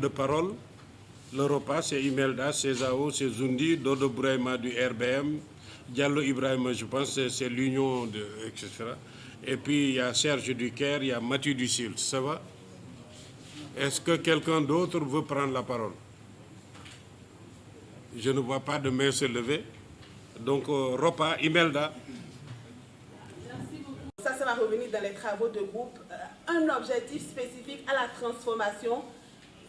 de parole. Le repas, c'est Imelda, c'est Zao, c'est Zundi, Dodo Bouraima du RBM, Diallo Ibrahim, je pense c'est l'Union, etc. Et puis il y a Serge Ducaire, il y a Mathieu Ducil. Ça va? Est-ce que quelqu'un d'autre veut prendre la parole? Je ne vois pas de main se lever. Donc, repas, Imelda. Merci beaucoup. Ça va revenir dans les travaux de groupe. Un objectif spécifique à la transformation,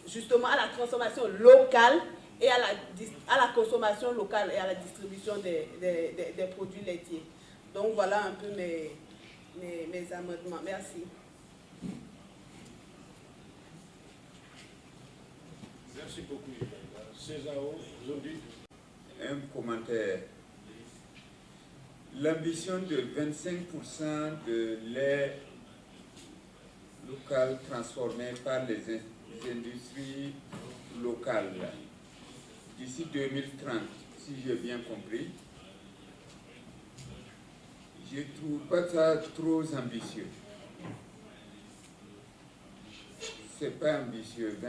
justement à la transformation locale et à la consommation locale et à la distribution des produits laitiers. Donc, voilà un peu mes amendements. Merci. Merci beaucoup. César, aujourd'hui. Un commentaire. L'ambition de 25% de lait local transformé par les industries locales d'ici 2030, si j'ai bien compris, je ne trouve pas ça trop ambitieux. C'est pas ambitieux, 25%.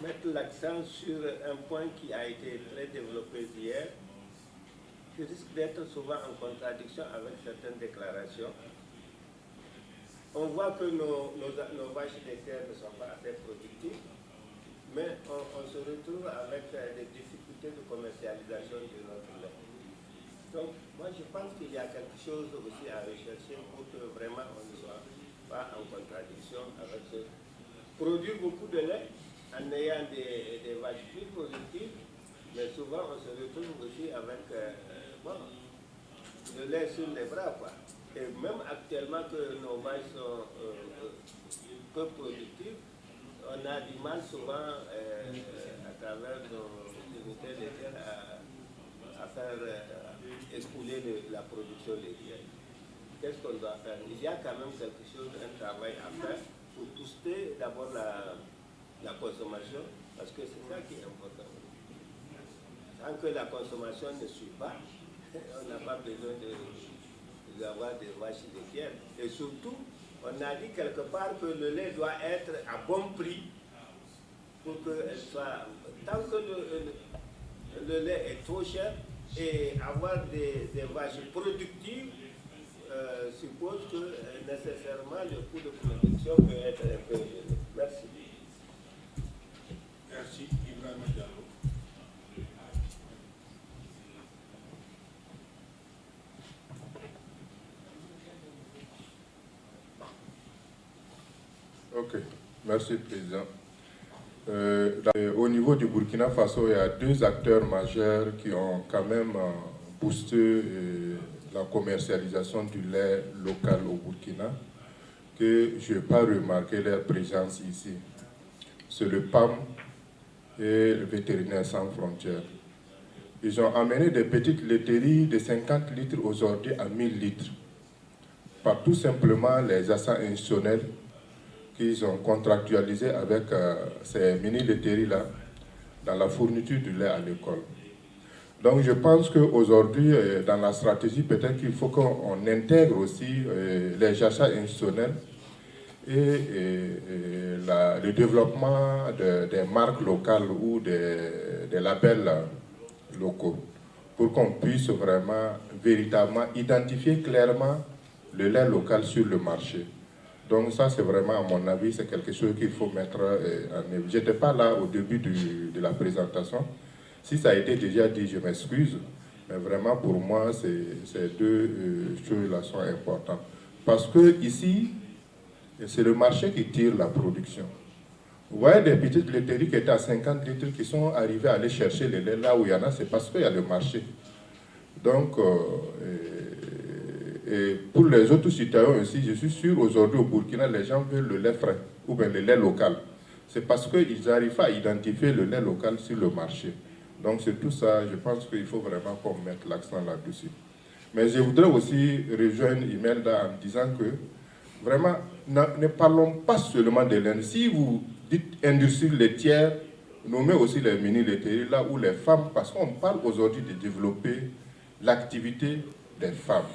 Mettre l'accent sur un point qui a été très développé hier, qui risque d'être souvent en contradiction avec certaines déclarations. On voit que nos vaches laitières ne sont pas assez productives, mais on se retrouve avec des difficultés de commercialisation de notre lait. Donc, moi je pense qu'il y a quelque chose aussi à rechercher pour que vraiment on ne soit pas en contradiction avec ce. Produire beaucoup de lait en ayant des vaches plus productives, mais souvent on se retrouve aussi avec le lait sur les bras, quoi. Et même actuellement que nos vaches sont peu productives, on a du mal souvent à travers nos unités laitières à faire écouler la production laitière. Qu'est-ce qu'on doit faire? Il y a quand même quelque chose, un travail à faire pour booster d'abord la consommation, parce que c'est ça qui est important. Tant que la consommation ne suit pas, on n'a pas besoin d'avoir des vaches laitières. Et surtout, on a dit quelque part que le lait doit être à bon prix pour qu'elle soit... Tant que le lait est trop cher, et avoir des vaches productives suppose que nécessairement le coût de production peut être un peu élevé. Merci. Merci, Ibrahim Diallo. Ok, merci Président. Au niveau du Burkina Faso, il y a deux acteurs majeurs qui ont quand même boosté la commercialisation du lait local au Burkina, que je n'ai pas remarqué leur présence ici. C'est le PAM et le Vétérinaire sans frontières. Ils ont amené des petites laiteries de 50 litres aujourd'hui à 1000 litres, par tout simplement les achats institutionnels qu'ils ont contractualisé avec ces mini-laiteries-là dans la fourniture du lait à l'école. Donc je pense qu'aujourd'hui, dans la stratégie, peut-être qu'il faut qu'on intègre aussi les achats institutionnels et le développement des marques locales ou des labels locaux pour qu'on puisse vraiment, véritablement identifier clairement le lait local sur le marché. Donc ça, c'est vraiment, à mon avis, c'est quelque chose qu'il faut mettre en œuvre. Je n'étais pas là au début de la présentation. Si ça a été déjà dit, je m'excuse. Mais vraiment, pour moi, ces deux choses-là sont importantes. Parce que ici, c'est le marché qui tire la production. Vous voyez des petites laiteries qui étaient à 50 litres qui sont arrivées à aller chercher le lait là où il y en a, c'est parce qu'il y a le marché. Donc, et pour les autres citoyens aussi, je suis sûr, aujourd'hui au Burkina, les gens veulent le lait frais ou bien le lait local. C'est parce qu'ils n'arrivent pas à identifier le lait local sur le marché. Donc c'est tout ça, je pense qu'il faut vraiment qu'on mette l'accent là-dessus. Mais je voudrais aussi rejoindre Imelda en disant que vraiment, ne parlons pas seulement de l'industrie. Si vous dites industrie laitière, nommer aussi les mini-laiteries là où les femmes, parce qu'on parle aujourd'hui de développer l'activité des femmes.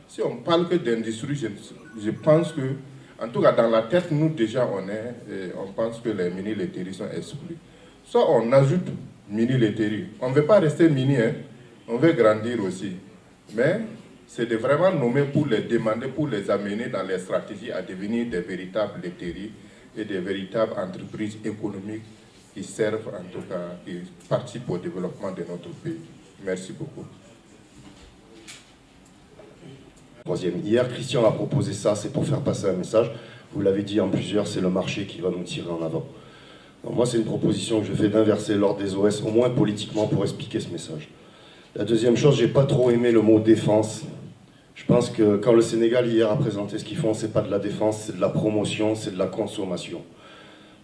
Si on parle que d'industrie, je pense que, en tout cas dans la tête, nous déjà on pense que les mini-laiteries sont exclues. Soit on ajoute mini-laiteries, on ne veut pas rester mini, hein, on veut grandir aussi. Mais c'est de vraiment nommer pour les demander, pour les amener dans les stratégies à devenir des véritables laiteries et des véritables entreprises économiques qui servent, en tout cas, qui participent au développement de notre pays. Merci beaucoup. Troisième. Hier, Christian a proposé ça, c'est pour faire passer un message. Vous l'avez dit en plusieurs, c'est le marché qui va nous tirer en avant. Donc moi, c'est une proposition que je fais d'inverser l'ordre des OS, au moins politiquement, pour expliquer ce message. La deuxième chose, j'ai pas trop aimé le mot défense. Je pense que quand le Sénégal hier a présenté ce qu'ils font, c'est pas de la défense, c'est de la promotion, c'est de la consommation.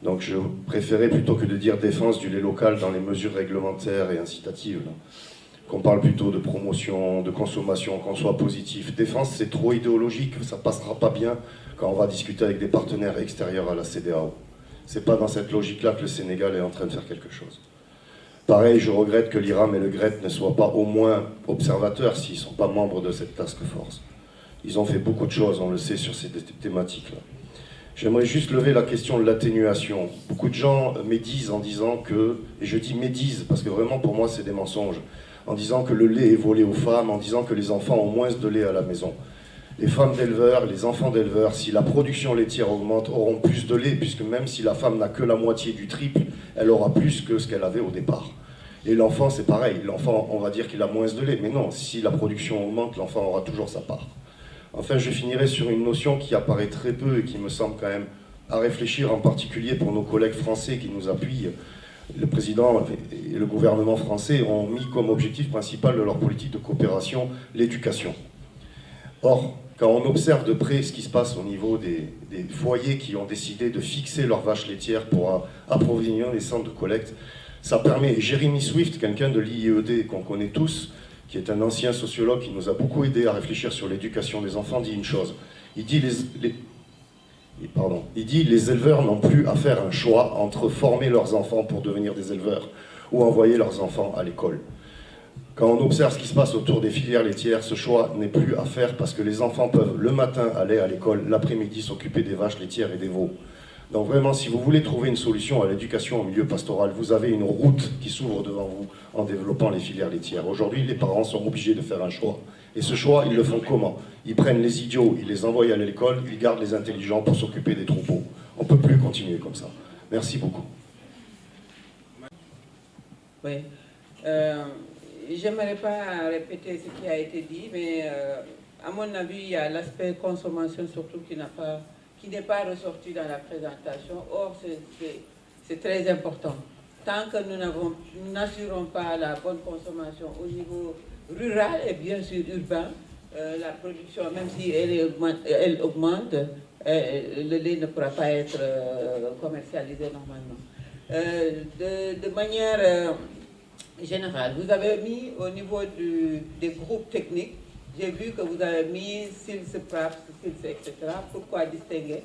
Donc je préférais, plutôt que de dire défense du lait local dans les mesures réglementaires et incitatives, qu'on parle plutôt de promotion, de consommation, qu'on soit positif. Défense, c'est trop idéologique, ça passera pas bien quand on va discuter avec des partenaires extérieurs à la CEDEAO. C'est pas dans cette logique-là que le Sénégal est en train de faire quelque chose. Pareil, je regrette que l'IRAM et le GRET ne soient pas au moins observateurs s'ils ne sont pas membres de cette task force. Ils ont fait beaucoup de choses, on le sait, sur ces thématiques-là. J'aimerais juste lever la question de l'atténuation. Beaucoup de gens médisent en disant que, et je dis médisent parce que vraiment pour moi c'est des mensonges, en disant que le lait est volé aux femmes, en disant que les enfants ont moins de lait à la maison. Les femmes d'éleveurs, les enfants d'éleveurs, si la production laitière augmente, auront plus de lait, puisque même si la femme n'a que la moitié du triple, elle aura plus que ce qu'elle avait au départ. Et l'enfant, c'est pareil. L'enfant, on va dire qu'il a moins de lait, mais non, si la production augmente, l'enfant aura toujours sa part. Enfin, je finirai sur une notion qui apparaît très peu et qui me semble quand même à réfléchir, en particulier pour nos collègues français qui nous appuient. Le président et le gouvernement français ont mis comme objectif principal de leur politique de coopération l'éducation. Or, quand on observe de près ce qui se passe au niveau des foyers qui ont décidé de fixer leurs vaches laitières pour approvisionner les centres de collecte, ça permet, Jérémy Swift, quelqu'un de l'IED qu'on connaît tous, qui est un ancien sociologue qui nous a beaucoup aidé à réfléchir sur l'éducation des enfants, dit une chose. Il dit les éleveurs n'ont plus à faire un choix entre former leurs enfants pour devenir des éleveurs ou envoyer leurs enfants à l'école. Quand on observe ce qui se passe autour des filières laitières, ce choix n'est plus à faire parce que les enfants peuvent le matin aller à l'école, l'après-midi s'occuper des vaches laitières et des veaux. Donc vraiment, si vous voulez trouver une solution à l'éducation au milieu pastoral, vous avez une route qui s'ouvre devant vous en développant les filières laitières. Aujourd'hui, les parents sont obligés de faire un choix. Et ce choix, ils le font comment? Ils prennent les idiots, ils les envoient à l'école, ils gardent les intelligents pour s'occuper des troupeaux. On ne peut plus continuer comme ça. Merci beaucoup. Oui. J'aimerais pas répéter ce qui a été dit, mais à mon avis, il y a l'aspect consommation surtout qui n'est pas ressorti dans la présentation. Or, c'est très important. Tant que nous n'assurons pas la bonne consommation au niveau rural et bien sûr urbain, la production, même si elle augmente, le lait ne pourra pas être commercialisé normalement. De manière générale, vous avez mis au niveau des groupes techniques, j'ai vu que vous avez mis SILS, PRAPS, SILS, etc. Pourquoi distinguer?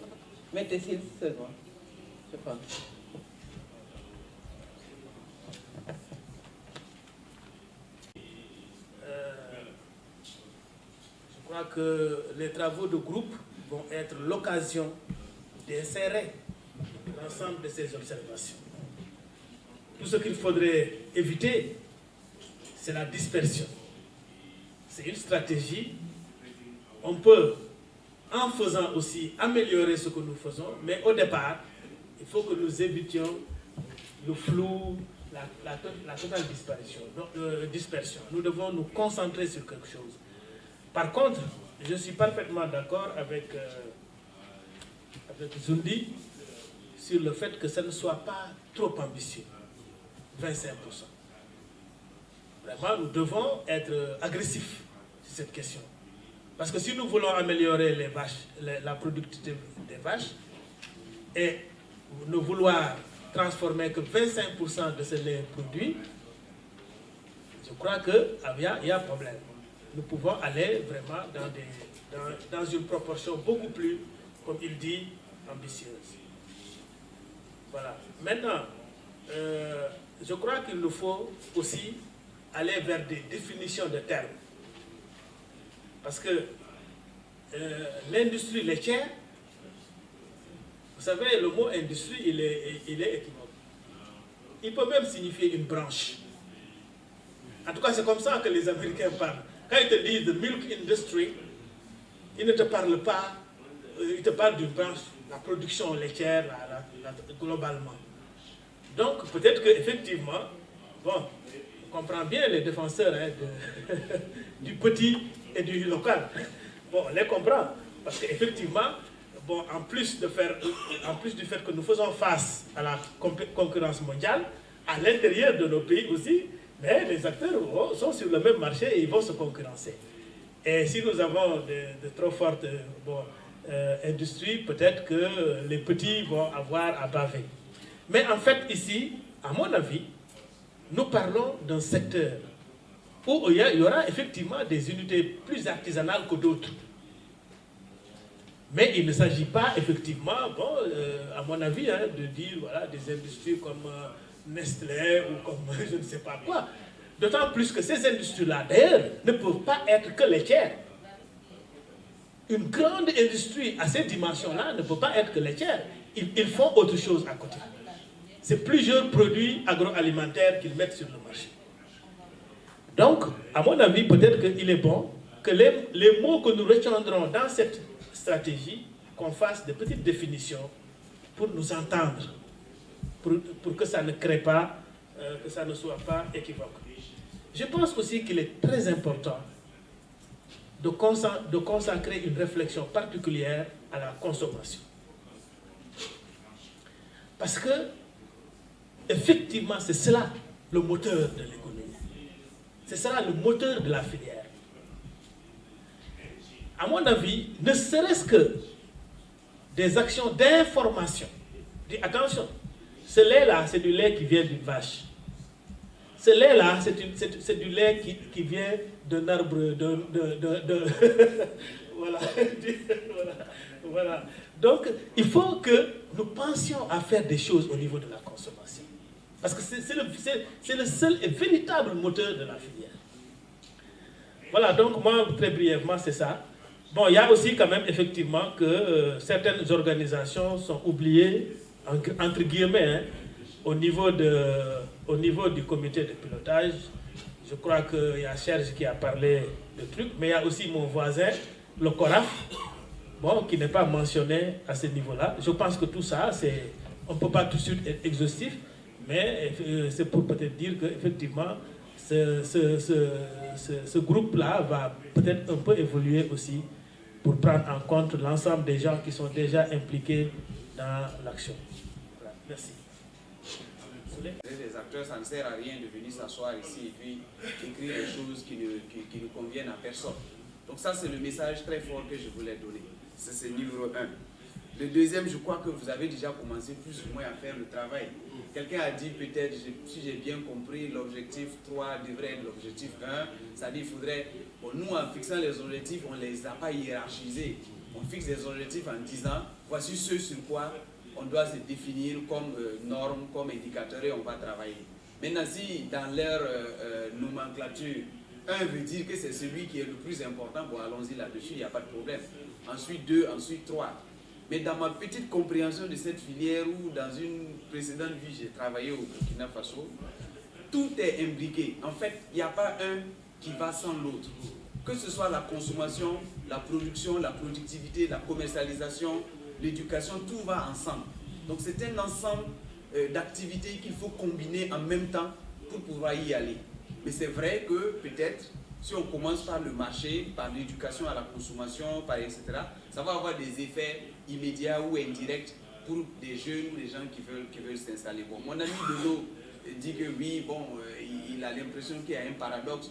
Mettez SILS seulement, je pense. Je crois que les travaux de groupe vont être l'occasion d'insérer l'ensemble de ces observations. Tout ce qu'il faudrait éviter, c'est la dispersion. C'est une stratégie. On peut, en faisant aussi, améliorer ce que nous faisons, mais au départ, il faut que nous évitions le flou, la totale dispersion. Nous devons nous concentrer sur quelque chose. Par contre, je suis parfaitement d'accord avec Zundi sur le fait que ça ne soit pas trop ambitieux. 25%. Vraiment, nous devons être agressifs sur cette question. Parce que si nous voulons améliorer les vaches, la productivité des vaches, et ne vouloir transformer que 25% de ce lait produit, je crois qu'il y a un problème. Nous pouvons aller vraiment dans une proportion beaucoup plus, comme il dit, ambitieuse. Voilà. Maintenant, je crois qu'il nous faut aussi aller vers des définitions de termes. Parce que l'industrie laitière, vous savez, le mot industrie, il est équivoque. Il peut même signifier une branche. En tout cas, c'est comme ça que les Américains parlent. Quand ils te disent the milk industry, ils ne te parlent pas, ils te parlent d'une branche, la production laitière globalement. Donc, peut-être qu'effectivement, bon, on comprend bien les défenseurs du petit et du local. Bon, on les comprend. Parce qu'effectivement, bon, en plus du fait que nous faisons face à la concurrence mondiale, à l'intérieur de nos pays aussi, mais les acteurs sont sur le même marché et ils vont se concurrencer. Et si nous avons de trop fortes industries, peut-être que les petits vont avoir à baver. Mais en fait, ici, à mon avis, nous parlons d'un secteur où il y aura effectivement des unités plus artisanales que d'autres. Mais il ne s'agit pas effectivement, bon, à mon avis, de dire voilà, des industries comme Nestlé ou comme je ne sais pas quoi. D'autant plus que ces industries-là, d'ailleurs, ne peuvent pas être que laitières. Une grande industrie à ces dimensions-là ne peut pas être que laitière. Ils font autre chose à côté. C'est plusieurs produits agroalimentaires qu'ils mettent sur le marché. Donc, à mon avis, peut-être qu'il est bon que les mots que nous retiendrons dans cette stratégie, qu'on fasse de petites définitions pour nous entendre, pour que ça ne crée pas, que ça ne soit pas équivoque. Je pense aussi qu'il est très important de consacrer une réflexion particulière à la consommation. Parce que, effectivement, c'est cela le moteur de l'économie. C'est cela le moteur de la filière. À mon avis, ne serait-ce que des actions d'information. Attention, ce lait-là, c'est du lait qui vient d'une vache. Ce lait-là, c'est du lait qui vient d'un arbre voilà. Voilà. Donc, il faut que nous pensions à faire des choses au niveau de la consommation. Parce que c'est le seul et véritable moteur de la filière. Voilà, donc moi, très brièvement, c'est ça. Bon, il y a aussi quand même effectivement que certaines organisations sont oubliées, entre guillemets, au niveau du comité de pilotage. Je crois qu'il y a Serge qui a parlé de trucs, mais il y a aussi mon voisin, le CORAF, bon, qui n'est pas mentionné à ce niveau-là. Je pense que tout ça, on ne peut pas tout de suite être exhaustif, mais c'est pour peut-être dire qu'effectivement, ce groupe-là va peut-être un peu évoluer aussi pour prendre en compte l'ensemble des gens qui sont déjà impliqués dans l'action. Voilà. Merci. Les acteurs, ça ne sert à rien de venir s'asseoir ici et puis écrire des choses qui ne conviennent à personne. Donc ça, c'est le message très fort que je voulais donner. C'est le numéro 1. Le deuxième, je crois que vous avez déjà commencé plus ou moins à faire le travail. Quelqu'un a dit peut-être, si j'ai bien compris, l'objectif 3 devrait être l'objectif 1. C'est-à-dire qu'il faudrait, bon, nous en fixant les objectifs, on ne les a pas hiérarchisés. On fixe des objectifs en disant, voici ce sur quoi on doit se définir comme norme, comme indicateur et on va travailler. Maintenant, si dans leur nomenclature, 1 veut dire que c'est celui qui est le plus important, bon, allons-y là-dessus, il n'y a pas de problème. Ensuite 2, ensuite 3. Mais dans ma petite compréhension de cette filière où dans une précédente vie j'ai travaillé au Burkina Faso, tout est imbriqué. En fait, il n'y a pas un qui va sans l'autre. Que ce soit la consommation, la production, la productivité, la commercialisation, l'éducation, tout va ensemble. Donc c'est un ensemble d'activités qu'il faut combiner en même temps pour pouvoir y aller. Mais c'est vrai que peut-être, si on commence par le marché, par l'éducation à la consommation, par etc., ça va avoir des effets immédiats ou indirects pour des jeunes ou des gens qui veulent s'installer. Bon, mon ami Dodo dit que oui, bon, il a l'impression qu'il y a un paradoxe.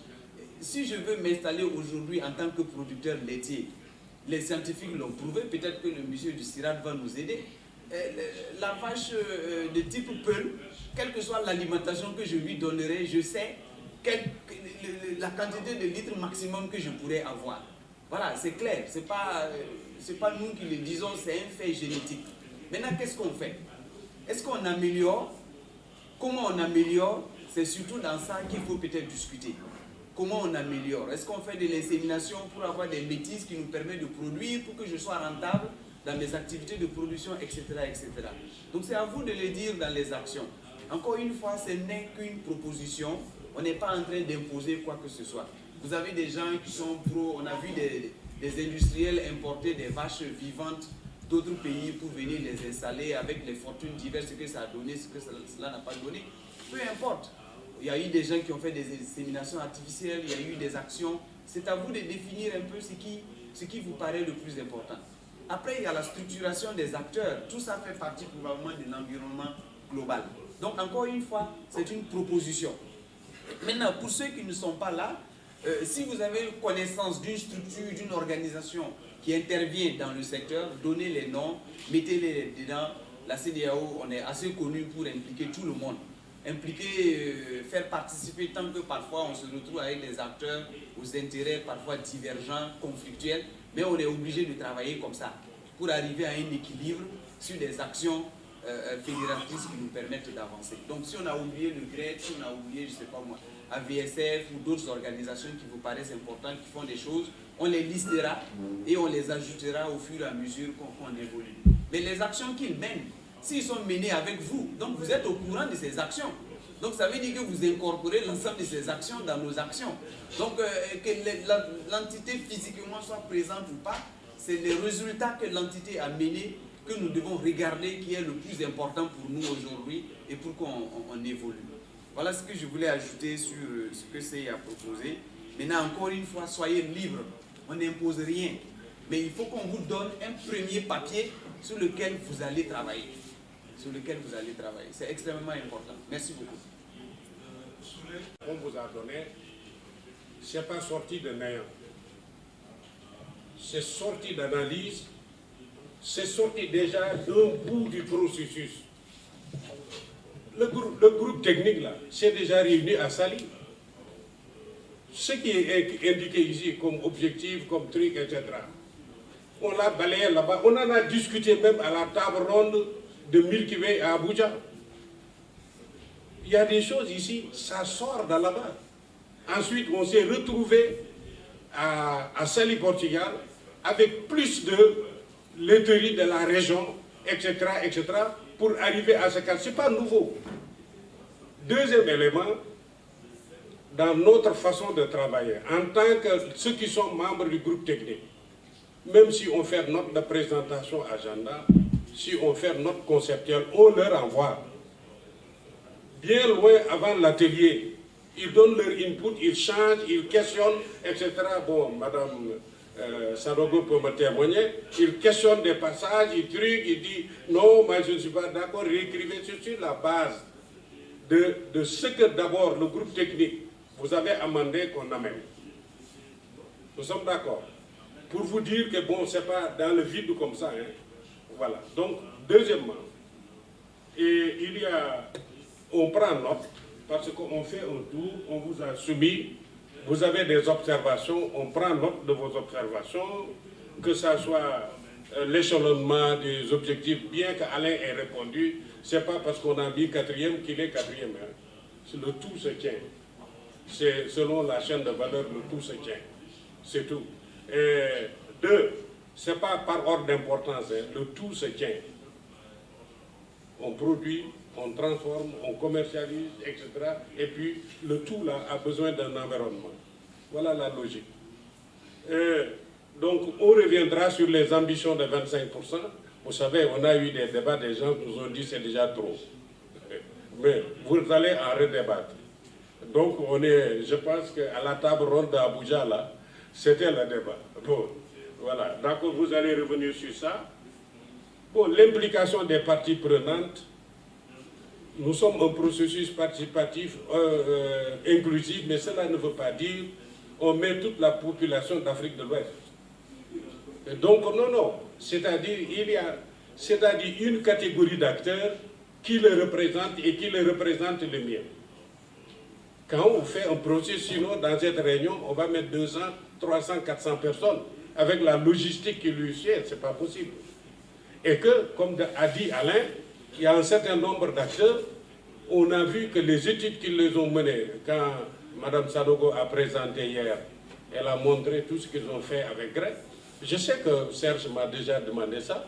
Si je veux m'installer aujourd'hui en tant que producteur laitier, les scientifiques l'ont prouvé, peut-être que le monsieur du CIRAD va nous aider. La vache de type Peul, quelle que soit l'alimentation que je lui donnerai, je sais la quantité de litres maximum que je pourrais avoir. Voilà, c'est clair, c'est pas nous qui le disons, c'est un fait génétique. Maintenant, qu'est-ce qu'on fait? Est-ce qu'on améliore Comment on améliore? C'est surtout dans ça qu'il faut peut-être discuter. Comment on améliore? Est-ce qu'on fait de l'insémination pour avoir des bêtises qui nous permettent de produire, pour que je sois rentable dans mes activités de production, etc. etc. Donc c'est à vous de le dire dans les actions. Encore une fois, ce n'est qu'une proposition. On n'est pas en train d'imposer quoi que ce soit. Vous avez des gens qui sont pro, on a vu des industriels importer des vaches vivantes d'autres pays pour venir les installer avec les fortunes diverses, ce que ça a donné, ce que cela n'a pas donné. Peu importe. Il y a eu des gens qui ont fait des inséminations artificielles, il y a eu des actions. C'est à vous de définir un peu ce qui vous paraît le plus important. Après, il y a la structuration des acteurs. Tout ça fait partie probablement de l'environnement global. Donc, encore une fois, c'est une proposition. Maintenant, pour ceux qui ne sont pas là, si vous avez connaissance d'une structure, d'une organisation qui intervient dans le secteur, donnez les noms, mettez-les dedans. La CEDEAO, on est assez connu pour impliquer tout le monde. Impliquer, faire participer, tant que parfois on se retrouve avec des acteurs aux intérêts parfois divergents, conflictuels, mais on est obligé de travailler comme ça pour arriver à un équilibre sur des actions fédératrices qui nous permettent d'avancer. Donc si on a oublié le GRED, si on a oublié, je ne sais pas moi, AVSF ou d'autres organisations qui vous paraissent importantes, qui font des choses, on les listera et on les ajoutera au fur et à mesure qu'on évolue. Mais les actions qu'ils mènent, s'ils sont menés avec vous, donc vous êtes au courant de ces actions. Donc ça veut dire que vous incorporez l'ensemble de ces actions dans nos actions. Donc que l'entité physiquement soit présente ou pas, c'est les résultats que l'entité a menés que nous devons regarder, qui est le plus important pour nous aujourd'hui et pour qu'on évolue. Voilà ce que je voulais ajouter sur ce que CEI a proposé. Maintenant, encore une fois, soyez libres. On n'impose rien. Mais il faut qu'on vous donne un premier papier sur lequel vous allez travailler. Sur lequel vous allez travailler. C'est extrêmement important. Merci beaucoup. On vous a donné, ce n'est pas sorti de néant. C'est sorti d'analyse, c'est sorti déjà d'un bout du processus. Le groupe technique, là, s'est déjà réuni à Sali. Ce qui est indiqué ici comme objectif, comme truc, etc. On l'a balayé là-bas. On en a discuté même à la table ronde de Milky Way à Abuja. Il y a des choses ici, ça sort de là-bas. Ensuite, on s'est retrouvé à Sali, Portugal, avec plus de laiterie de la région, etc., etc., pour arriver à ce cas. Ce n'est pas nouveau. Deuxième élément, dans notre façon de travailler, en tant que ceux qui sont membres du groupe technique, même si on fait notre de présentation agenda, si on fait notre conceptuel, on leur envoie. Bien loin avant l'atelier, ils donnent leur input, ils changent, ils questionnent, etc. Bon, Madame Sadogo peut me témoigner, ils questionnent des passages, ils truquent, ils disent non, moi je ne suis pas d'accord, réécrivez sur la base de ce que d'abord le groupe technique vous avez amendé qu'on amène. Nous sommes d'accord. Pour vous dire que bon, c'est pas dans le vide comme ça. Hein. Voilà. Donc, deuxièmement, et il y a, on prend note, parce qu'on fait un tour, on vous a soumis, vous avez des observations, on prend note de vos observations, que ce soit l'échelonnement des objectifs, bien qu'Alain ait répondu, c'est pas parce qu'on a dit quatrième qu'il est quatrième. Hein. Le tout se tient. C'est selon la chaîne de valeur, le tout se tient. C'est tout. Et deux, c'est pas par ordre d'importance, hein. Le tout se tient. On produit, on transforme, on commercialise, etc. Et puis le tout là a besoin d'un environnement. Voilà la logique. Donc on reviendra sur les ambitions de 25%. Vous savez, on a eu des débats, des gens qui nous ont dit c'est déjà trop. Mais vous allez en redébattre. Donc on est, je pense qu'à la table ronde d'Abuja là, c'était le débat. Bon, voilà. D'accord, vous allez revenir sur ça. Bon, l'implication des parties prenantes, nous sommes un processus participatif inclusif, mais cela ne veut pas dire on met toute la population d'Afrique de l'Ouest. Donc non, non. C'est-à-dire il y a une catégorie d'acteurs qui le représentent et qui le représentent le mieux. Quand on fait un processus, sinon dans cette réunion, on va mettre 200, 300, 400 personnes avec la logistique qui lui suit, c'est pas possible. Et que, comme a dit Alain, il y a un certain nombre d'acteurs on a vu que les études qu'ils les ont menées, quand Mme Sanogo a présenté hier, elle a montré tout ce qu'ils ont fait avec Grec. Je sais que Serge m'a déjà demandé ça.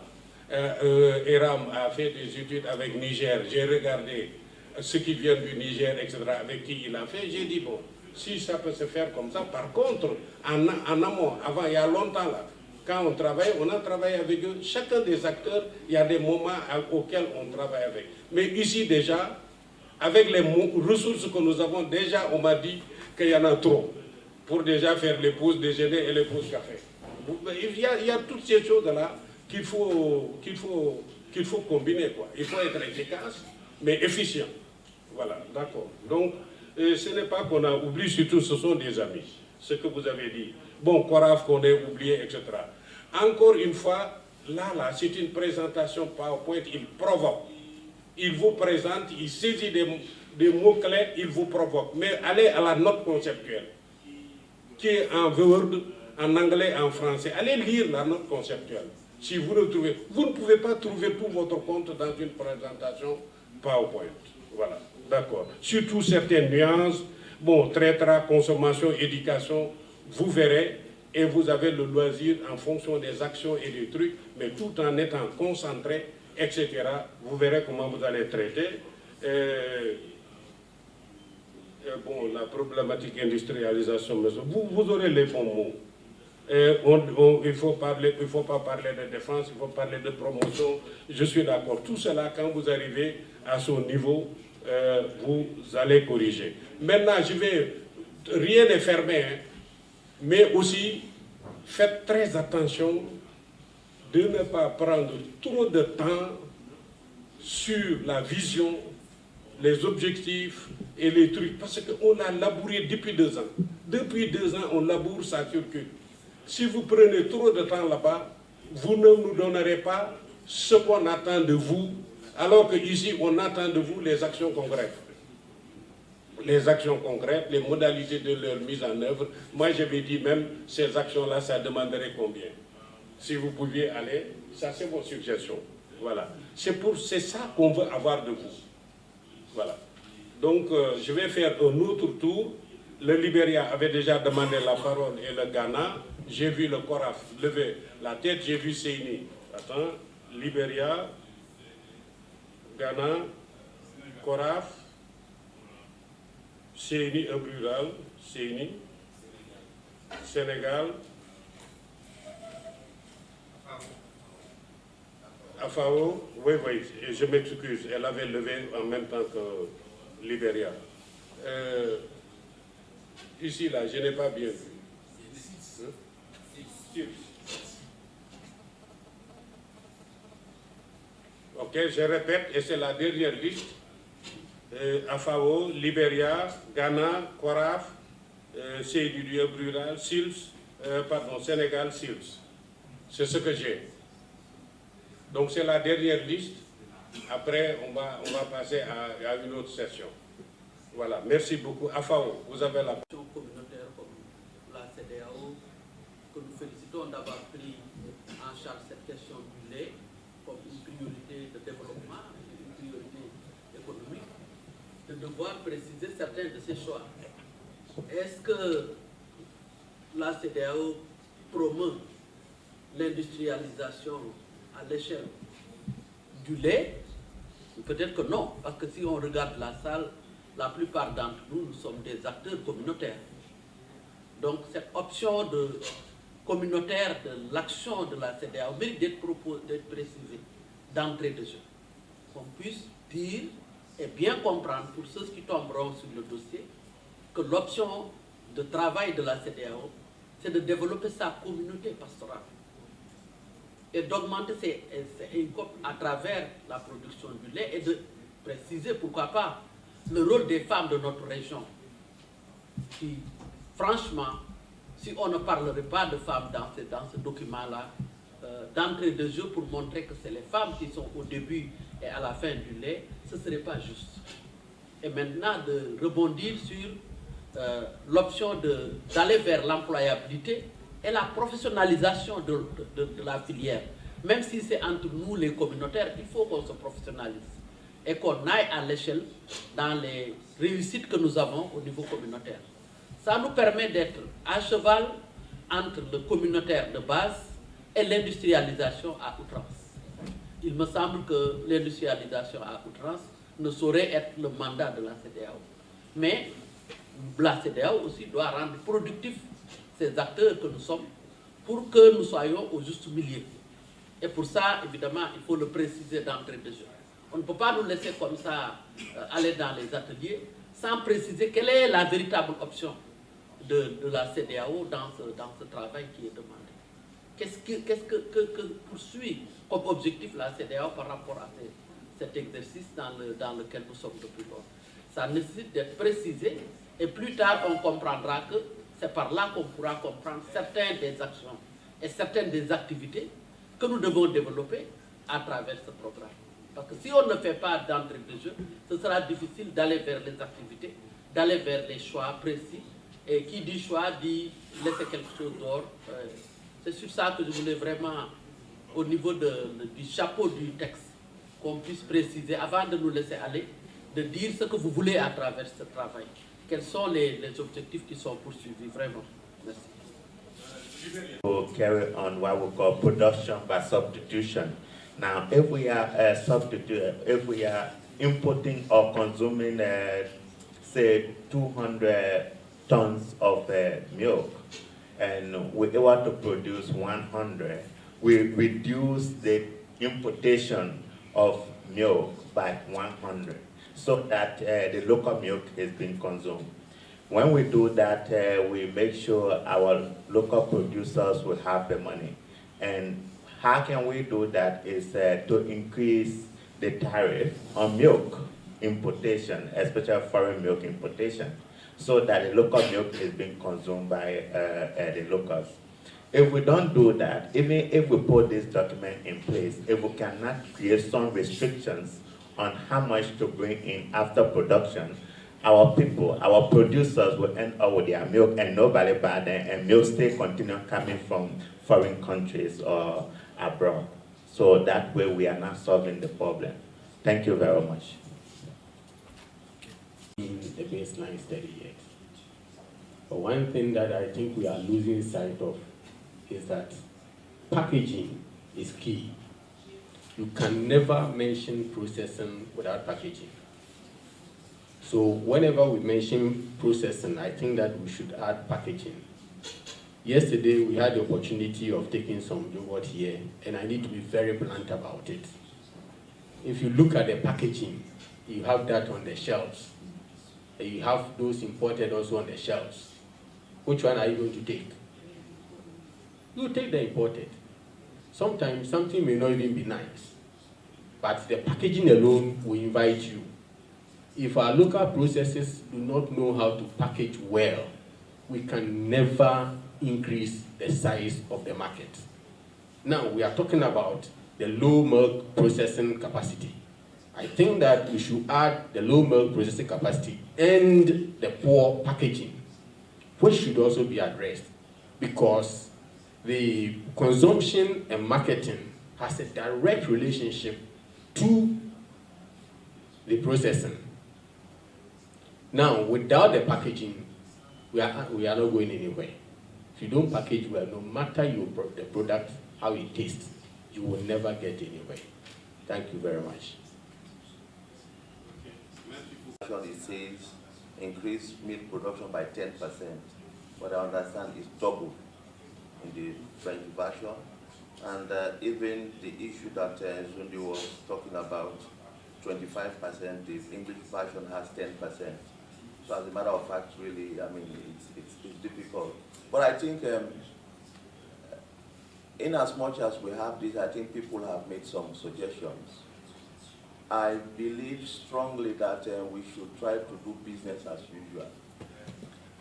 Eram a fait des études avec Niger. J'ai regardé ce qui vient du Niger, etc., avec qui il a fait. J'ai dit, bon, si ça peut se faire comme ça. Par contre, en amont, avant, il y a longtemps, là, quand on travaille, on a travaillé avec eux. Chacun des acteurs, il y a des moments auxquels on travaille avec. Mais ici, déjà, avec les ressources que nous avons, déjà, on m'a dit qu'il y en a trop pour déjà faire les pauses déjeuner et les pauses café. Il y a toutes ces choses-là qu'il faut combiner, quoi. Il faut être efficace, mais efficient. Voilà, d'accord. Donc, ce n'est pas qu'on a oublié, surtout ce sont des amis, ce que vous avez dit. Bon, Coraf qu'on ait oublié, etc. Encore une fois, là, c'est une présentation PowerPoint, il provoque. Il vous présente, il saisit des mots-clés, il vous provoque. Mais allez à la note conceptuelle, qui est en Word, en anglais, en français. Allez lire la note conceptuelle. Si vous le trouvez, vous ne pouvez pas trouver tout votre compte dans une présentation PowerPoint. Voilà, d'accord. Surtout certaines nuances, bon, traitera, consommation, éducation, vous verrez, et vous avez le loisir en fonction des actions et des trucs, mais tout en étant concentré, etc. Vous verrez comment vous allez traiter. Bon, la problématique industrialisation, vous aurez les bons mots. Il ne faut pas parler de défense, il faut parler de promotion. Je suis d'accord. Tout cela, quand vous arrivez à son niveau, vous allez corriger. Maintenant, rien n'est fermé, hein, mais aussi, faites très attention de ne pas prendre trop de temps sur la vision, les objectifs et les trucs, parce qu'on a labouré depuis 2 ans. Depuis 2 ans, on laboure, ça circule. Si vous prenez trop de temps là-bas, vous ne nous donnerez pas ce qu'on attend de vous, alors qu'ici, on attend de vous les actions concrètes. Les actions concrètes, les modalités de leur mise en œuvre. Moi, j'avais dit même, ces actions-là, ça demanderait combien? Si vous pouviez aller, ça c'est vos suggestions. Voilà. C'est ça qu'on veut avoir de vous. Voilà. Donc, je vais faire un autre tour. Le Libéria avait déjà demandé la parole et le Ghana. J'ai vu le Coraf lever la tête, j'ai vu Seyni. Attends, Libéria, Ghana, Coraf, Seyni, un rural, Seyni, Sénégal, Afao, oui, je m'excuse, elle avait levé en même temps que Libéria. Ici, là, je n'ai pas bien vu. Ok, je répète, et c'est la dernière liste. Afao, Libéria, Ghana, Coraf, Seydou du rural, SILS, Sénégal, SILS. C'est ce que j'ai. Donc c'est la dernière liste. Après, on va passer à une autre session. Voilà, merci beaucoup. Afao, vous avez la parole. Communautaire comme la CEDEAO, que nous félicitons d'avoir pris en charge cette question du lait comme une priorité de développement, une priorité économique, de devoir préciser certains de ces choix. Est-ce que la CEDEAO promeut l'industrialisation à l'échelle du lait? Peut-être que non, parce que si on regarde la salle, la plupart d'entre nous, nous sommes des acteurs communautaires. Donc cette option communautaire de l'action de la CEDEAO mérite d'être précisée d'entrée de jeu. Qu'on puisse dire et bien comprendre pour ceux qui tomberont sur le dossier que l'option de travail de la CEDEAO, c'est de développer sa communauté pastorale et d'augmenter ses income à travers la production du lait et de préciser, pourquoi pas, le rôle des femmes de notre région qui, franchement, si on ne parlerait pas de femmes dans ce document-là, d'entrée de jeu pour montrer que c'est les femmes qui sont au début et à la fin du lait, ce ne serait pas juste. Et maintenant, de rebondir sur l'option d'aller vers l'employabilité et la professionnalisation de la filière. Même si c'est entre nous, les communautaires, il faut qu'on se professionnalise. et qu'on aille à l'échelle dans les réussites que nous avons au niveau communautaire. Ça nous permet d'être à cheval entre le communautaire de base et l'industrialisation à outrance. Il me semble que l'industrialisation à outrance ne saurait être le mandat de la CEDEAO. Mais la CEDEAO aussi doit rendre productifs ces acteurs que nous sommes pour que nous soyons au juste milieu. Et pour ça, évidemment, il faut le préciser d'entrée de jeu. On ne peut pas nous laisser comme ça aller dans les ateliers sans préciser quelle est la véritable option de la CEDEAO dans ce travail qui est demandé. Qu'est-ce que poursuit comme objectif la CEDEAO par rapport à cet exercice dans lequel nous sommes depuis lors? Ça nécessite d'être précisé et plus tard on comprendra que c'est par là qu'on pourra comprendre certaines des actions et certaines des activités que nous devons développer à travers ce programme. Parce que si on ne fait pas d'entrée de jeu, ce sera difficile d'aller vers les activités, d'aller vers les choix précis. Et qui dit choix dit laisser quelque chose dehors. C'est sur ça que je voulais vraiment, au niveau du chapeau du texte, qu'on puisse préciser, avant de nous laisser aller, de dire ce que vous voulez à travers ce travail. Quels sont les objectifs qui sont poursuivis, vraiment. Merci. To carry on what we call production by substitution. Now, if we are importing or consuming, say, 200 tons of milk, and we want to produce 100, we reduce the importation of milk by 100, so that the local milk is being consumed. When we do that, we make sure our local producers will have the money. And how can we do that is to increase the tariff on milk importation, especially foreign milk importation, so that the local milk is being consumed by the locals. If we don't do that, even if we put this document in place, if we cannot create some restrictions on how much to bring in after production, our people, our producers will end up with their milk and nobody buy them, and milk still continue coming from foreign countries or abroad. So that way we are not solving the problem. Thank you very much. The baseline study yet. But one thing that I think we are losing sight of is that packaging is key. You can never mention processing without packaging. So whenever we mention processing, I think that we should add packaging. Yesterday, we had the opportunity of taking some yogurt here, and I need to be very blunt about it. If you look at the packaging, you have that on the shelves. And you have those imported also on the shelves. Which one are you going to take? You take the imported. Sometimes something may not even be nice, but the packaging alone will invite you. If our local processors do not know how to package well, we can never increase the size of the market. Now, we are talking about the low milk processing capacity. I think that we should add the low milk processing capacity and the poor packaging, which should also be addressed, because the consumption and marketing has a direct relationship to the processing. Now, without the packaging, we are not going anywhere. If you don't package well, no matter the product, how it tastes, you will never get anywhere. Thank you very much. It says increase milk production by 10%, but I understand it's double in the French version. And even the issue that Zundi was talking about, 25%, the English version has 10%. So as a matter of fact, really, I mean, it's difficult. But I think in as much as we have this, I think people have made some suggestions. I believe strongly that we should try to do business as usual.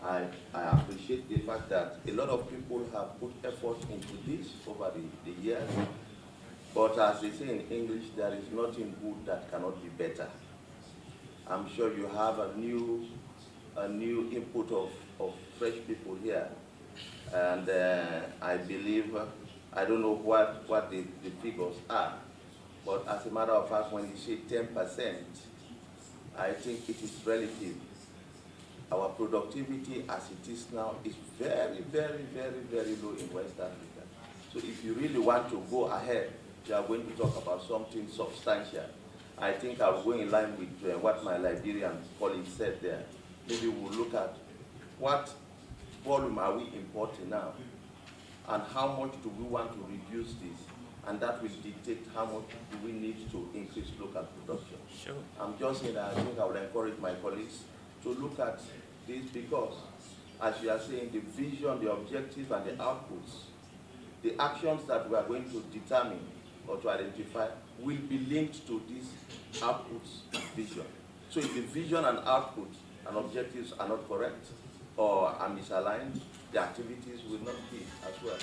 I appreciate the fact that a lot of people have put effort into this over the years. But as they say in English, there is nothing good that cannot be better. I'm sure you have a new input of fresh people here. And I believe, I don't know what the figures are, But as a matter of fact, when you say 10%, I think it is relative. Our productivity as it is now is very, very, very, very low in West Africa. So if you really want to go ahead, you are going to talk about something substantial. I think I'll go in line with what my Liberian colleague said there. Maybe we'll look at what volume are we importing now, and how much do we want to reduce this, and that will dictate how much do we need to increase local production. Sure. I'm just saying that I think I would encourage my colleagues to look at this because, as you are saying, the vision, the objectives, and the outputs, the actions that we are going to determine or to identify will be linked to this outputs vision. So if the vision and output and objectives are not correct or are misaligned, the activities will not be as well.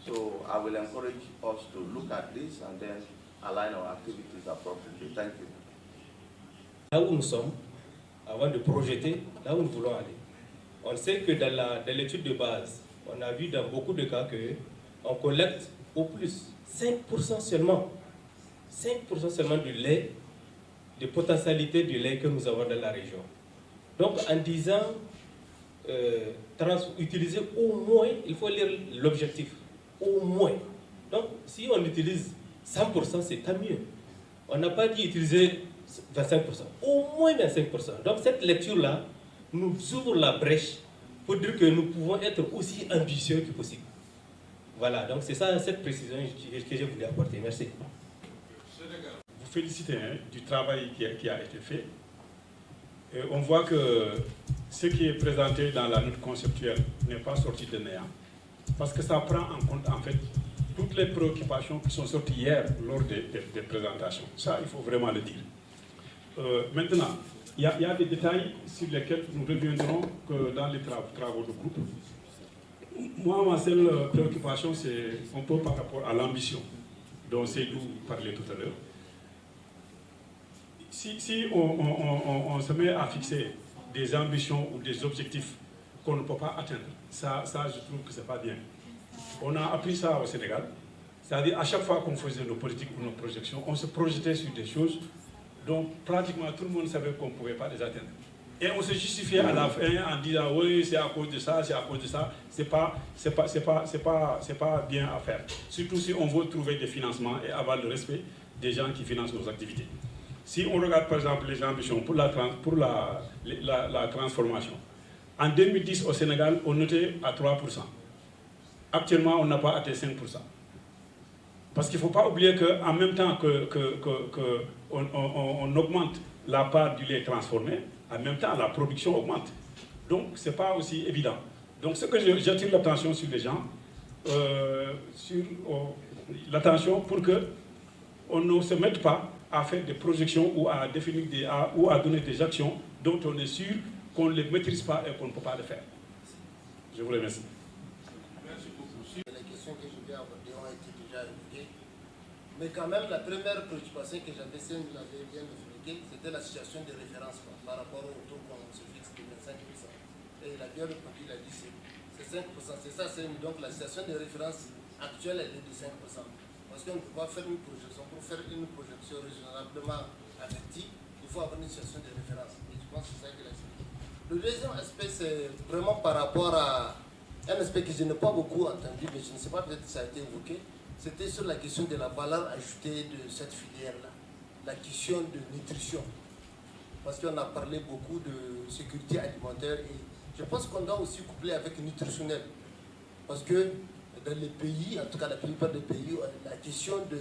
So I will encourage us to look at this and then align our activities appropriately. Thank you. Là où nous sommes, avant de projeter, là où nous voulons aller. On sait que dans l'étude de base, on a vu dans beaucoup de cas qu'on collecte au plus 5% seulement. 5% seulement du lait, de potentialité du lait que nous avons dans la région. Donc en disant utiliser au moins, il faut lire l'objectif, au moins. Donc si on utilise 100%, c'est tant mieux. On n'a pas dit utiliser 25%, au moins 25%. Donc cette lecture-là nous ouvre la brèche pour dire que nous pouvons être aussi ambitieux que possible. Voilà, donc c'est ça, cette précision que je voulais apporter. Merci. Vous félicitez du travail qui a été fait. Et on voit que ce qui est présenté dans la note conceptuelle n'est pas sorti de néant. Parce que ça prend en compte en fait toutes les préoccupations qui sont sorties hier lors des présentations. Ça, il faut vraiment le dire. Maintenant, il y a des détails sur lesquels nous reviendrons que dans les travaux de groupe. Moi, ma seule préoccupation, c'est un peu par rapport à l'ambition dont Seydou parlait tout à l'heure. Si on se met à fixer des ambitions ou des objectifs qu'on ne peut pas atteindre, ça je trouve que ce n'est pas bien. On a appris ça au Sénégal, c'est-à-dire à chaque fois qu'on faisait nos politiques ou nos projections, on se projetait sur des choses dont pratiquement tout le monde savait qu'on ne pouvait pas les atteindre. Et on se justifiait à la fin en disant oui, c'est à cause de ça, c'est à cause de ça. C'est pas bien à faire. Surtout si on veut trouver des financements et avoir le respect des gens qui financent nos activités. Si on regarde par exemple les ambitions pour la transformation, en 2010 au Sénégal, on était à 3%. Actuellement, on n'a pas atteint 5%. Parce qu'il ne faut pas oublier qu'en même temps qu'on augmente la part du lait transformé, en même temps la production augmente. Donc ce n'est pas aussi évident. Donc ce que j'attire l'attention sur les gens, l'attention pour qu'on ne se mette pas à faire des projections ou à définir ou à donner des actions dont on est sûr qu'on ne les maîtrise pas et qu'on ne peut pas le faire. Je vous remercie. Merci beaucoup. Les questions que je vais aborder ont été déjà évoquées. Mais quand même, la première préoccupation que j'avais, c'est vous l'avez bien expliqué, c'était la situation de référence par rapport au taux qu'on se fixe de 25%. Et il a bien répondu, il a dit c'est 5%. C'est ça, donc la situation de référence actuelle, elle est de 5%. Parce qu'on ne peut pas faire une projection. Pour faire une projection raisonnablement avertie, il faut avoir une situation de référence. Et je pense que c'est ça qu'il a expliqué. Le deuxième aspect, c'est vraiment par rapport à un aspect que je n'ai pas beaucoup entendu, mais je ne sais pas, peut-être que ça a été évoqué. C'était sur la question de la valeur ajoutée de cette filière-là, la question de nutrition. Parce qu'on a parlé beaucoup de sécurité alimentaire et je pense qu'on doit aussi coupler avec nutritionnel. Parce que dans les pays, en tout cas la plupart des pays, la question de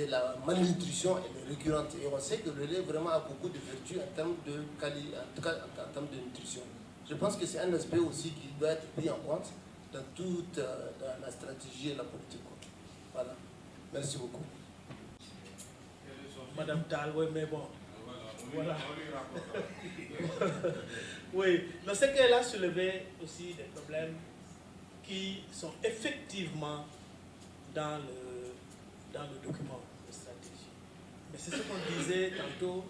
la malnutrition est récurrente. Et on sait que le lait vraiment a beaucoup de vertus en termes de qualité, en tout cas en termes de nutrition. Je pense que c'est un aspect aussi qui doit être pris en compte dans toute la stratégie et la politique. Voilà. Merci beaucoup. Madame Tal, oui, mais bon. Voilà. Oui, mais c'est qu'elle a soulevé aussi des problèmes qui sont effectivement dans le document de stratégie. Mais c'est ce qu'on disait tantôt,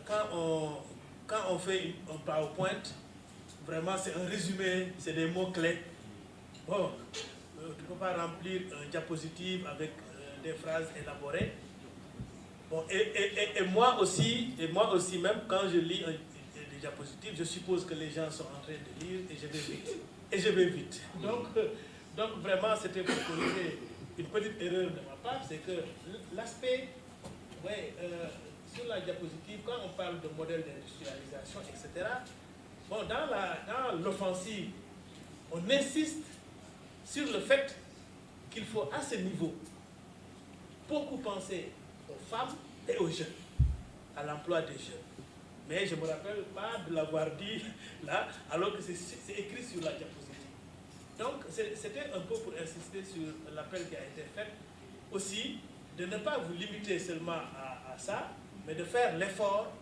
quand on fait un PowerPoint, vraiment c'est un résumé, c'est des mots-clés. Bon, tu ne peux pas remplir un diapositive avec des phrases élaborées. Bon, et moi aussi même, quand je lis des diapositives, je suppose que les gens sont en train de lire et je vais vite. Et je vais vite. Donc vraiment, c'était pour corriger une petite erreur de ma part, c'est que l'aspect, sur la diapositive, quand on parle de modèle d'industrialisation, etc., bon, dans l'offensive, on insiste sur le fait qu'il faut à ce niveau beaucoup penser aux femmes et aux jeunes, à l'emploi des jeunes. Mais je ne me rappelle pas de l'avoir dit là, alors que c'est écrit sur la diapositive. Donc c'était un peu pour insister sur l'appel qui a été fait, aussi de ne pas vous limiter seulement à ça, mais de faire l'effort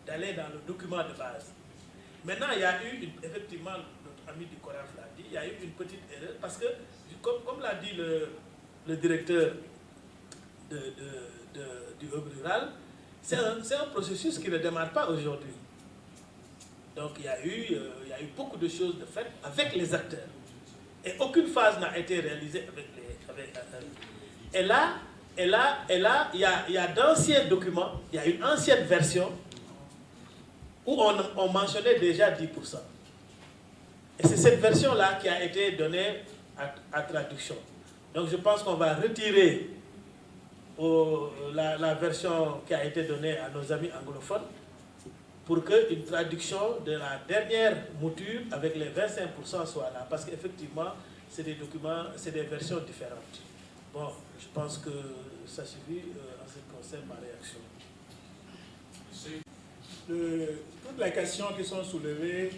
d'aller dans le document de base. Maintenant, il y a eu, effectivement, notre ami du CORAF l'a dit, il y a eu une petite erreur, parce que, comme l'a dit le directeur du hub rural, c'est un processus qui ne démarre pas aujourd'hui. Donc il y a eu beaucoup de choses de faites avec les acteurs. Et aucune phase n'a été réalisée avec et là, il y a d'anciens documents, il y a une ancienne version où on mentionnait déjà 10%. Et c'est cette version-là qui a été donnée à traduction. Donc je pense qu'on va retirer la version qui a été donnée à nos amis anglophones pour qu'une traduction de la dernière mouture avec les 25% soit là. Parce qu'effectivement, c'est des documents, c'est des versions différentes. Bon, je pense que ça suffit en ce qui concerne ma réaction. Toutes les questions qui sont soulevées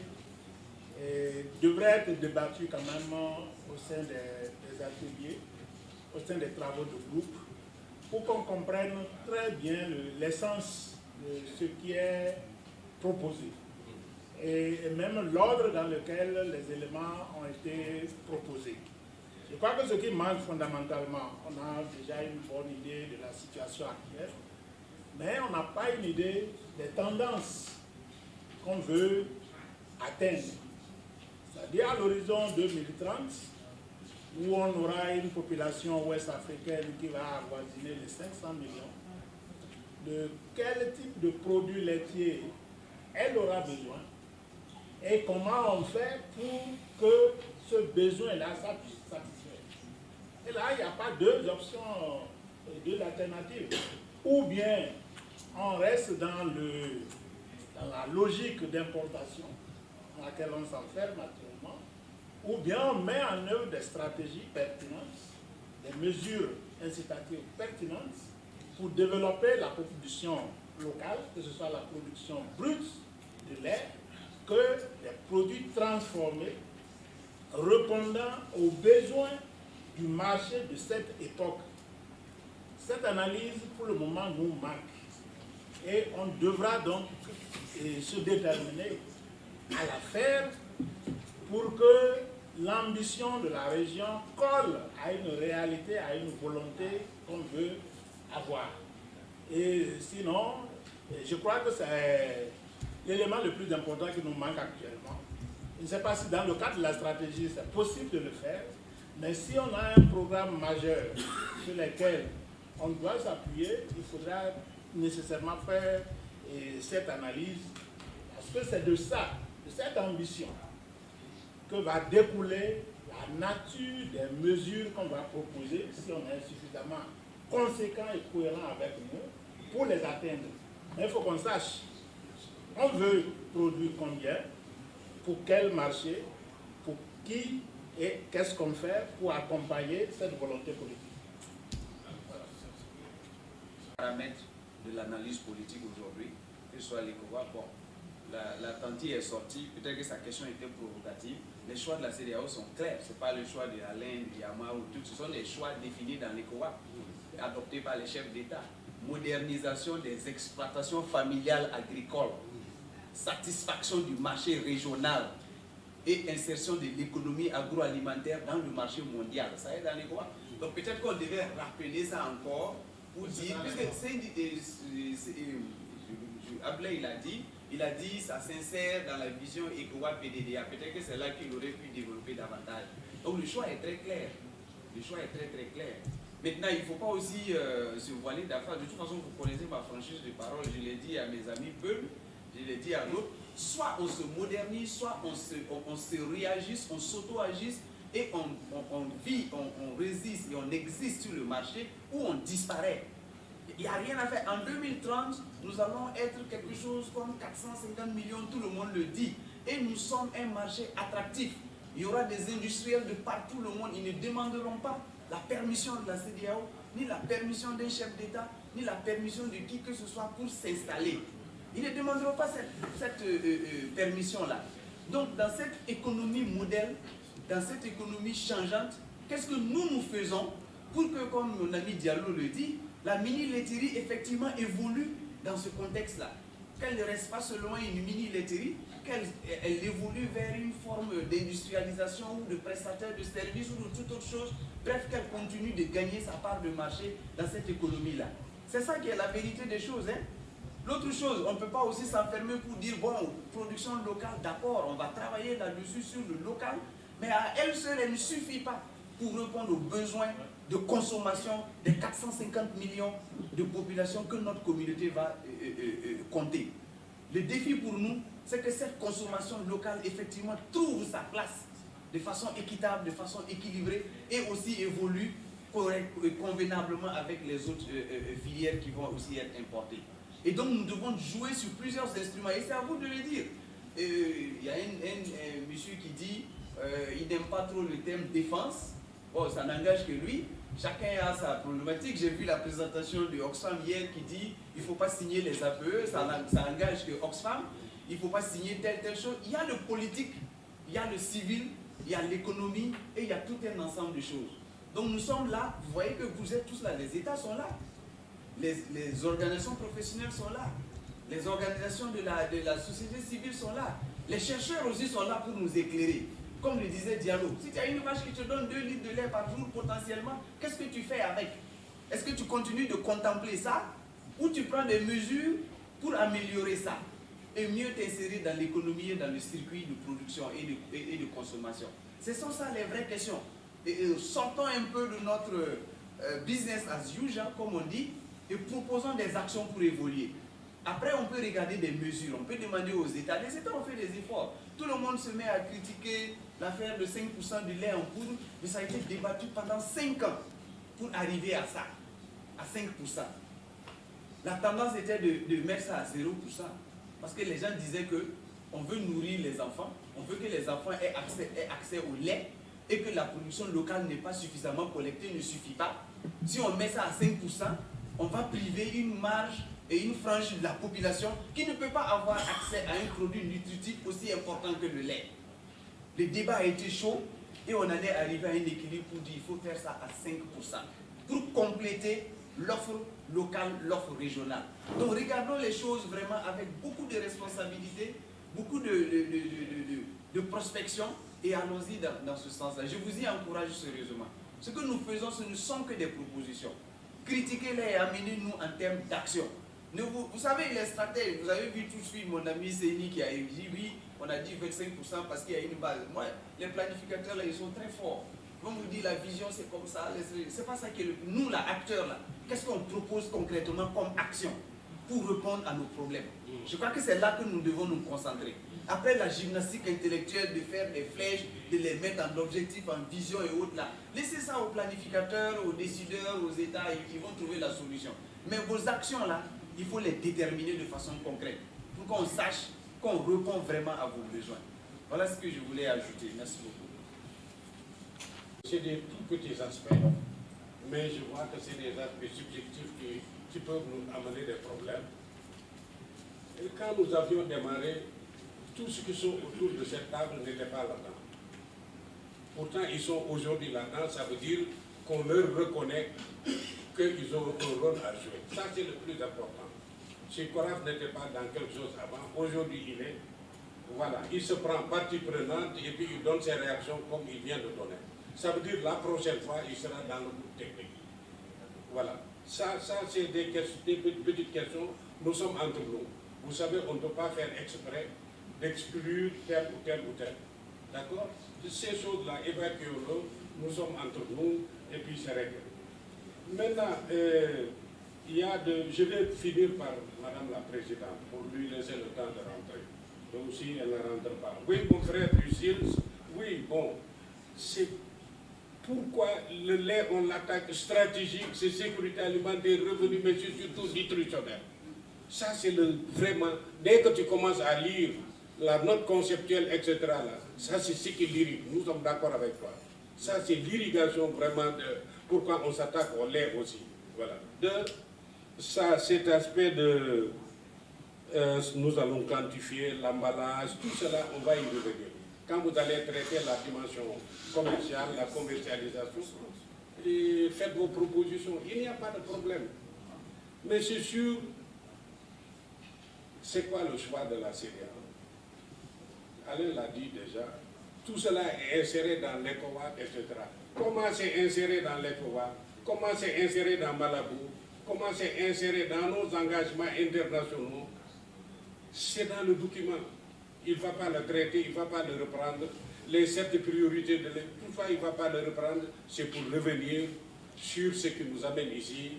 devraient être débattues quand même au sein des ateliers, au sein des travaux de groupe, pour qu'on comprenne très bien l'essence de ce qui est proposé et même l'ordre dans lequel les éléments ont été proposés. Je crois que ce qui manque fondamentalement, on a déjà une bonne idée de la situation actuelle, mais on n'a pas une idée des tendances qu'on veut atteindre. C'est-à-dire à l'horizon 2030, où on aura une population ouest-africaine qui va avoisiner les 500 millions, de quel type de produits laitiers elle aura besoin et comment on fait pour que ce besoin-là puisse satisfaire. Et là, il n'y a pas deux options, deux alternatives. Ou bien on reste dans la logique d'importation dans laquelle on s'enferme actuellement, ou bien on met en œuvre des stratégies pertinentes, des mesures incitatives pertinentes pour développer la production locale, que ce soit la production brute de lait, que les produits transformés répondant aux besoins du marché de cette époque. Cette analyse, pour le moment, nous manque. Et on devra donc se déterminer à la faire pour que l'ambition de la région colle à une réalité, à une volonté qu'on veut avoir. Et sinon, je crois que c'est l'élément le plus important qui nous manque actuellement. Je ne sais pas si dans le cadre de la stratégie, c'est possible de le faire, mais si on a un programme majeur sur lequel on doit s'appuyer, il faudra nécessairement faire cette analyse, parce que c'est de ça, de cette ambition, que va découler la nature des mesures qu'on va proposer si on est suffisamment conséquent et cohérent avec nous pour les atteindre. Mais il faut qu'on sache, on veut produire combien, pour quel marché, pour qui et qu'est-ce qu'on fait pour accompagner cette volonté politique. Paramètres de l'analyse politique aujourd'hui, que ce soit l'ECOWAS, bon, la tentille est sortie, peut-être que sa question était provocative. Les choix de la CEDEAO sont clairs, ce n'est pas le choix de Alain, de Yama ou tout, ce sont des choix définis dans l'ECOWAS, adoptés par les chefs d'État. Modernisation des exploitations familiales agricoles, satisfaction du marché régional et insertion de l'économie agroalimentaire dans le marché mondial. Ça est dans l'ECOWAS. Donc peut-être qu'on devait rappeler ça encore pour dire, puisque Ablay il a dit ça s'insère dans la vision ECOWAS PDDA. Peut-être que c'est là qu'il aurait pu développer davantage. Donc le choix est très clair. Le choix est très très clair. Maintenant, il ne faut pas aussi se voiler d'affaires. De toute façon, vous connaissez ma franchise de parole. Je l'ai dit à mes amis Peul, je l'ai dit à d'autres. Soit on se modernise, soit on se réagisse, on s'auto-agisse et on vit, on résiste et on existe sur le marché ou on disparaît. Il n'y a rien à faire. En 2030, nous allons être quelque chose comme 450 millions, tout le monde le dit. Et nous sommes un marché attractif. Il y aura des industriels de partout le monde. Ils ne demanderont pas la permission de la CEDEAO, ni la permission d'un chef d'État, ni la permission de qui que ce soit pour s'installer. Ils ne demanderont pas cette permission-là. Donc, dans cette économie modèle, dans cette économie changeante, qu'est-ce que nous faisons pour que, comme mon ami Diallo le dit, la mini-laiterie effectivement évolue dans ce contexte-là. Qu'elle ne reste pas seulement une mini-laiterie, qu'elle évolue vers une forme d'industrialisation ou de prestataire de services ou de toute autre chose. Bref, qu'elle continue de gagner sa part de marché dans cette économie-là. C'est ça qui est la vérité des choses. Hein? L'autre chose, on ne peut pas aussi s'enfermer pour dire, bon, production locale, d'accord, on va travailler là-dessus sur le local, mais à elle seule, elle ne suffit pas pour répondre aux besoins de consommation des 450 millions de population que notre communauté va compter. Le défi pour nous, c'est que cette consommation locale, effectivement, trouve sa place de façon équitable, de façon équilibrée et aussi évolue convenablement avec les autres filières qui vont aussi être importées. Et donc, nous devons jouer sur plusieurs instruments. Et c'est à vous de le dire. Il y a un monsieur qui dit il n'aime pas trop le terme défense. Bon, ça n'engage que lui. Chacun a sa problématique. J'ai vu la présentation de Oxfam hier qui dit il ne faut pas signer les APE, ça engage que Oxfam. Il ne faut pas signer telle chose. Il y a le politique, il y a le civil, il y a l'économie et il y a tout un ensemble de choses. Donc nous sommes là, vous voyez que vous êtes tous là, les États sont là, les organisations professionnelles sont là, les organisations de la société civile sont là, les chercheurs aussi sont là pour nous éclairer. Comme le disait Diallo, si tu as une vache qui te donne 2 litres de lait par jour potentiellement, qu'est-ce que tu fais avec? Est-ce que tu continues de contempler ça ou tu prends des mesures pour améliorer ça et mieux t'insérer dans l'économie et dans le circuit de production et de consommation? Ce sont ça les vraies questions. Sortons un peu de notre business as usual, comme on dit, et proposons des actions pour évoluer. Après, on peut regarder des mesures, on peut demander aux États. Les États ont fait des efforts. Tout le monde se met à critiquer l'affaire de 5% du lait en poudre, mais ça a été débattu pendant 5 ans pour arriver à ça, à 5%. La tendance était de mettre ça à 0%, parce que les gens disaient qu'on veut nourrir les enfants, on veut que les enfants aient accès au lait, et que la production locale n'est pas suffisamment collectée, ne suffit pas. Si on met ça à 5%, on va priver une marge et une frange de la population qui ne peut pas avoir accès à un produit nutritif aussi important que le lait. Le débat a été chaud et on en est arrivé à un équilibre pour dire qu'il faut faire ça à 5% pour compléter l'offre locale, l'offre régionale. Donc regardons les choses vraiment avec beaucoup de responsabilité, beaucoup de prospection et allons-y dans ce sens-là. Je vous y encourage sérieusement. Ce que nous faisons, ce ne sont que des propositions. Critiquez-les et amenez-nous en termes d'action. Vous savez, les stratèges, vous avez vu tout de suite mon ami Séni qui a dit oui, on a dit 25% parce qu'il y a une base. Moi, les planificateurs, là, ils sont très forts. Quand vous dites la vision, c'est comme ça, c'est pas ça que nous, là, acteurs, là, qu'est-ce qu'on propose concrètement comme action pour répondre à nos problèmes? Je crois que c'est là que nous devons nous concentrer. Après la gymnastique intellectuelle de faire des flèches, de les mettre en objectif, en vision et autres, là, laissez ça aux planificateurs, aux décideurs, aux États, et ils vont trouver la solution. Mais vos actions, là, il faut les déterminer de façon concrète pour qu'on sache qu'on répond vraiment à vos besoins. Voilà ce que je voulais ajouter. Merci beaucoup. C'est des tout petits aspects, mais je vois que c'est des aspects subjectifs qui peuvent nous amener des problèmes. Et quand nous avions démarré, tous ceux qui sont autour de cette table n'étaient pas là-dedans. Pourtant, ils sont aujourd'hui là-dedans, ça veut dire qu'on leur reconnaît qu'ils ont un rôle à jouer. Ça, c'est le plus important. Si Coraf n'était pas dans quelque chose avant, aujourd'hui il est. Voilà, il se prend partie prenante et puis il donne ses réactions comme il vient de donner. Ça veut dire la prochaine fois, il sera dans le groupe technique. Voilà. Ça c'est des petites questions. Nous sommes entre nous. Vous savez, on ne peut pas faire exprès d'exclure tel ou tel ou tel. D'accord? Ces choses-là, évacuons-le. Nous sommes entre nous et puis c'est réglé. Maintenant, je vais finir par Madame la Présidente pour lui laisser le temps de rentrer. Donc aussi, elle ne rentre pas. Oui, mon frère Lucille, oui, bon, c'est pourquoi le lait, on l'attaque stratégique, c'est sécurité alimentaire, revenu, mais c'est surtout nutritionnel. Ça, c'est vraiment, dès que tu commences à lire la note conceptuelle, etc., là, ça, c'est ce qui est lyrique. Nous sommes d'accord avec toi. Ça, c'est l'irrigation vraiment de pourquoi on s'attaque au lait aussi. Voilà. Ça, cet aspect de nous allons quantifier l'emballage, tout cela, on va y revenir. Quand vous allez traiter la dimension commerciale, la commercialisation, et faites vos propositions, il n'y a pas de problème. Mais c'est sûr, c'est quoi le choix de la CEDEAO? Alain l'a dit déjà, tout cela est inséré dans l'ECOWAS, etc. Comment c'est inséré dans l'ECOWAS? Comment c'est inséré dans Malabo? Comment c'est inséré dans nos engagements internationaux? C'est dans le document. Il ne va pas le traiter, il ne va pas le reprendre. Les 7 priorités de tout ça, il ne va pas le reprendre. C'est pour revenir sur ce qui nous amène ici,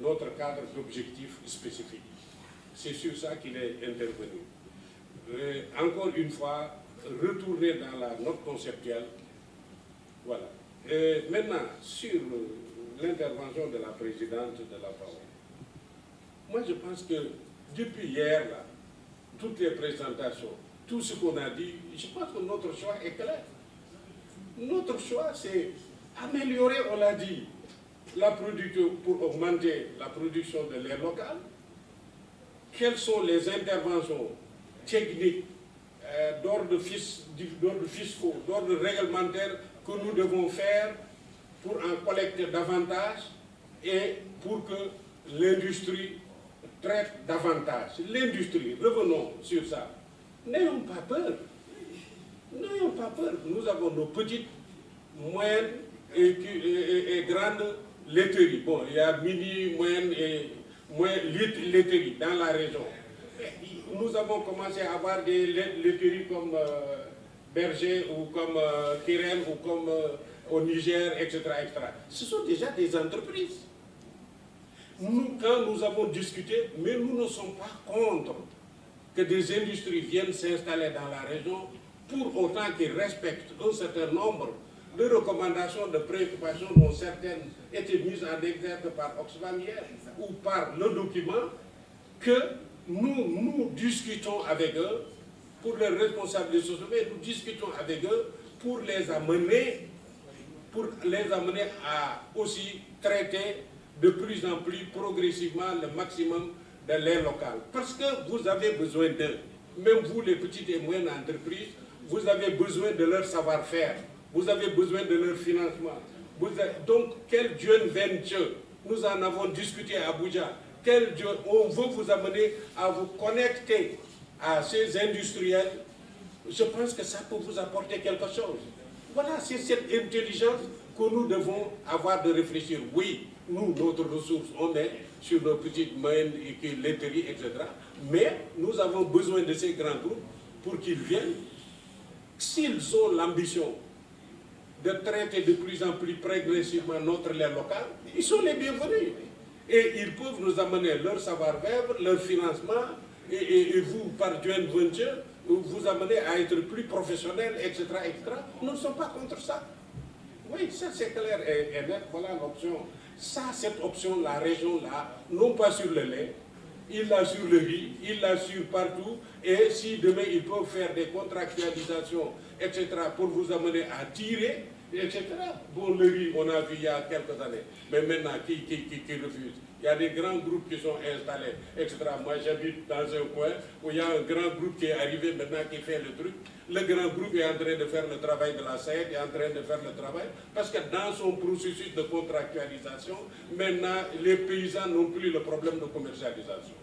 notre cadre d'objectifs spécifiques. C'est sur ça qu'il est intervenu. Encore une fois, retourner dans la note conceptuelle. Voilà. Maintenant, sur l'intervention de la présidente de la parole. Moi, je pense que depuis hier, là, toutes les présentations, tout ce qu'on a dit, je pense que notre choix est clair. Notre choix, c'est améliorer, on l'a dit, la production pour augmenter la production de lait local. Quelles sont les interventions techniques d'ordre fiscaux, d'ordre réglementaire que nous devons faire pour en collecter davantage et pour que l'industrie traite davantage. L'industrie, revenons sur ça. N'ayons pas peur. N'ayons pas peur. Nous avons nos petites, moyennes et grandes laiteries. Bon, il y a mini, moyenne et laiteries dans la région. Nous avons commencé à avoir des laiteries comme Berger ou comme Kirène ou comme au Niger, etc., etc. Ce sont déjà des entreprises. Nous, quand nous avons discuté, mais nous ne sommes pas contre que des industries viennent s'installer dans la région pour autant qu'ils respectent un certain nombre de recommandations, de préoccupations dont certaines étaient mises en exergue par Oxfam hier ou par le document que nous discutons avec eux pour les responsables des sociétés, nous discutons avec eux pour les amener à aussi traiter de plus en plus progressivement le maximum de lait local. Parce que vous avez besoin d'eux. Même vous, les petites et moyennes entreprises, vous avez besoin de leur savoir-faire. Vous avez besoin de leur financement. Donc, quel joint venture? Nous en avons discuté à Abuja. On veut vous amener à vous connecter à ces industriels. Je pense que ça peut vous apporter quelque chose. Voilà, c'est cette intelligence que nous devons avoir de réfléchir. Oui, nous, notre ressource, on est sur nos petites moyennes laiteries, etc. Mais nous avons besoin de ces grands groupes pour qu'ils viennent. S'ils ont l'ambition de traiter de plus en plus progressivement notre lait local, ils sont les bienvenus. Et ils peuvent nous amener leur savoir-faire, leur financement, et vous, par joint venture, vous amener à être plus professionnels, etc., etc. Nous ne sommes pas contre ça. Oui, ça c'est clair et net, voilà l'option. Ça, cette option, la région là, non pas sur le lait, il l'a sur le riz, il l'a sur partout, et si demain ils peuvent faire des contractualisations, etc., pour vous amener à tirer, etc. Bon, le riz, on a vu il y a quelques années, mais maintenant, qui refuse? Il y a des grands groupes qui sont installés, etc. Moi, j'habite dans un coin où il y a un grand groupe qui est arrivé maintenant qui fait le truc. Le grand groupe est en train de faire le travail de la SAED, est en train de faire le travail, parce que dans son processus de contractualisation, maintenant, les paysans n'ont plus le problème de commercialisation.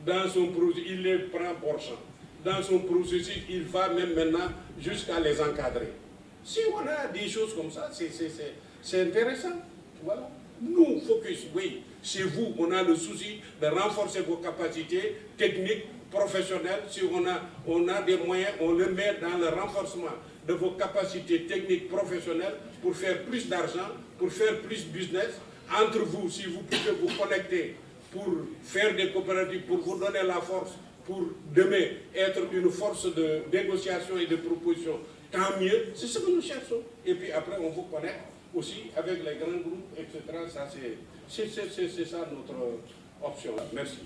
Dans son processus, il les prend pour champ. Dans son processus, il va même maintenant jusqu'à les encadrer. Si on a des choses comme ça, c'est intéressant. Voilà. Nous, focus, oui, chez vous, on a le souci de renforcer vos capacités techniques, professionnelles. Si on a des moyens, on le met dans le renforcement de vos capacités techniques, professionnelles pour faire plus d'argent, pour faire plus de business, entre vous, si vous pouvez vous connecter pour faire des coopératives, pour vous donner la force, pour demain être une force de négociation et de proposition, tant mieux, c'est ce que nous cherchons. Et puis après, on vous connecte aussi avec les grands groupes, etc. Ça, c'est ça notre option. Merci.